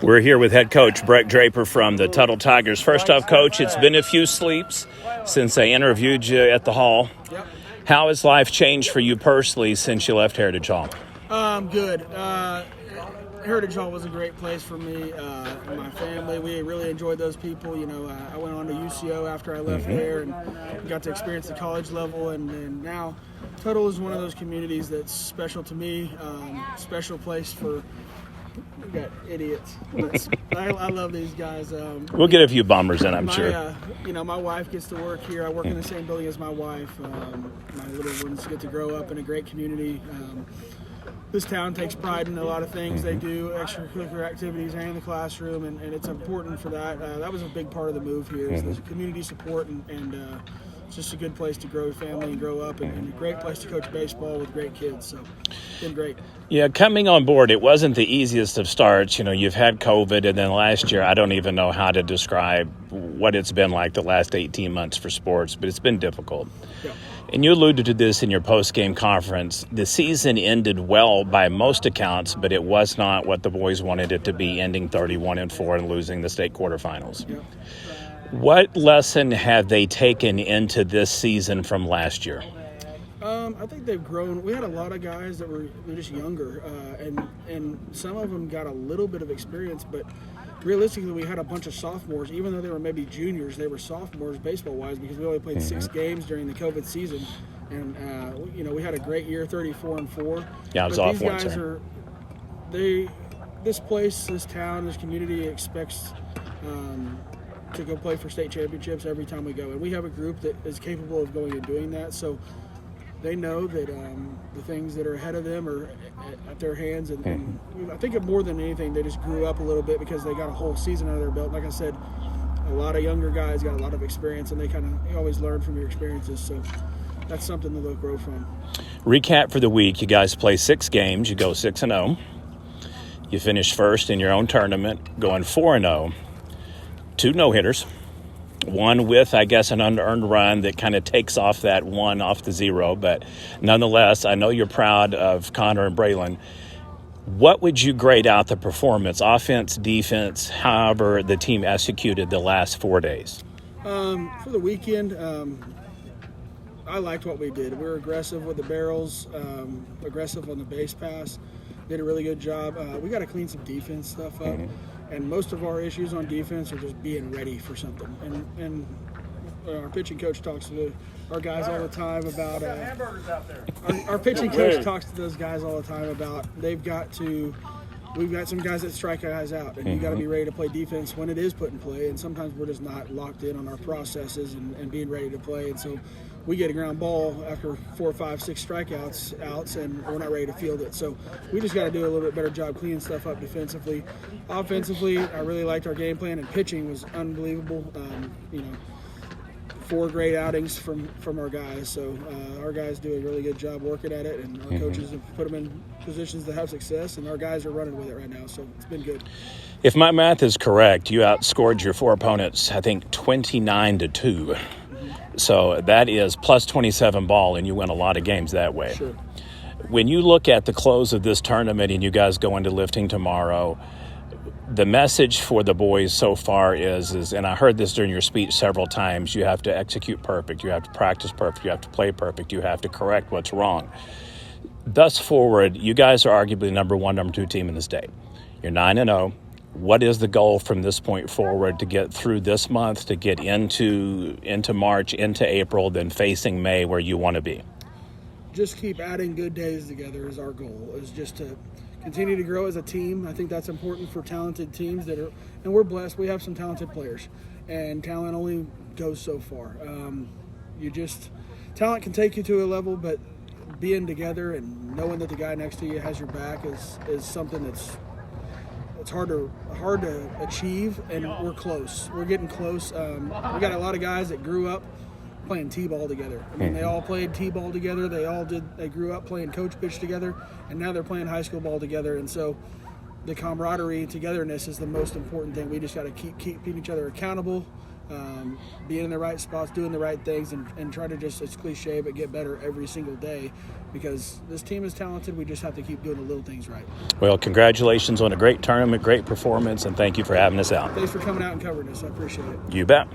We're here with head coach Breck Draper from the Tuttle Tigers. First off, Coach, it's been a few sleeps since I interviewed you at the Hall. Yep. How has life changed for you personally since you left Heritage Hall? Good. Heritage Hall was a great place for me and my family. We really enjoyed those people. You know, I went on to UCO after I left there and got to experience the college level. And now Tuttle is one of those communities that's special to me, special place for – we got idiots. I love these guys. We'll get a few bombers in, I'm sure. My wife gets to work here. I work in the same building as my wife. My little ones get to grow up in a great community. This town takes pride in a lot of things they do, extracurricular activities and in the classroom, and it's important for that. That was a big part of the move here, is the community support, and it's just a good place to grow a family and grow up, and a great place to coach baseball with great kids. So it's been great. Yeah, coming on board, it wasn't the easiest of starts. You know, you've had COVID, and then last year, I don't even know how to describe what it's been like the last 18 months for sports, but it's been difficult. Yeah. And you alluded to this in your post-game conference. The season ended well by most accounts, but it was not what the boys wanted it to be, ending 31-4 and losing the state quarterfinals. Yeah. What lesson have they taken into this season from last year? I think they've grown. We had a lot of guys that were just younger, and some of them got a little bit of experience, but realistically, we had a bunch of sophomores. Even though they were maybe juniors, they were sophomores baseball-wise, because we only played 6 games during the COVID season. And, we had a great year, 34-4. Yeah, I was off once. These guys this place, this town, this community expects to go play for state championships every time we go. And we have a group that is capable of going and doing that. So they know that the things that are ahead of them are at their hands. And I think more than anything, they just grew up a little bit because they got a whole season under their belt. Like I said, a lot of younger guys got a lot of experience, and you always learn from your experiences. So that's something that they'll grow from. Recap for the week. You guys play 6 games. You go 6-0. You finish first in your own tournament, going 4-0. 2 no-hitters. One with, I guess, an unearned run that kind of takes off that 1 off the 0. But nonetheless, I know you're proud of Connor and Braylon. What would you grade out the performance, offense, defense, however the team executed the last 4 days? For the weekend, I liked what we did. We were aggressive with the barrels, aggressive on the base pass. Did a really good job. We got to clean some defense stuff up. And most of our issues on defense are just being ready for something. And our pitching coach talks to our guys all the time about our pitching coach talks to those guys all the time about we've got some guys that strike guys out, and you got to be ready to play defense when it is put in play. And sometimes we're just not locked in on our processes and being ready to play. And so we get a ground ball after 4, 5, 6 strikeouts, and we're not ready to field it. So we just got to do a little bit better job cleaning stuff up defensively. Offensively, I really liked our game plan, and pitching was unbelievable. 4 great outings from our guys. So our guys do a really good job working at it, and our coaches have put them in positions to have success, and our guys are running with it right now. So it's been good. If my math is correct, you outscored your 4 opponents, I think, 29-2. So that is plus 27 ball, and you win a lot of games that way. Sure. When you look at the close of this tournament and you guys go into lifting tomorrow, the message for the boys so far is, and I heard this during your speech several times, you have to execute perfect, you have to practice perfect, you have to play perfect, you have to correct what's wrong. Thus forward, you guys are arguably number 1, number 2 team in the state. You're 9-0. What is the goal from this point forward to get through this month, to get into March, into April, then facing May where you want to be? Just keep adding good days together is our goal, is just to continue to grow as a team. I think that's important for talented teams and we're blessed. We have some talented players, and talent only goes so far. Talent can take you to a level, but being together and knowing that the guy next to you has your back is something it's hard to achieve, and we're close. We're getting close. We got a lot of guys that grew up playing T-ball together. I mean, they all played T-ball together. They grew up playing coach pitch together, and now they're playing high school ball together. And so the camaraderie, togetherness is the most important thing. We just got to keep keeping each other accountable, being in the right spots, doing the right things, and try to just, it's cliche, but get better every single day, because this team is talented. We just have to keep doing the little things right. Well, congratulations on a great tournament, great performance, and thank you for having us out. Thanks for coming out and covering us. I appreciate it. You bet.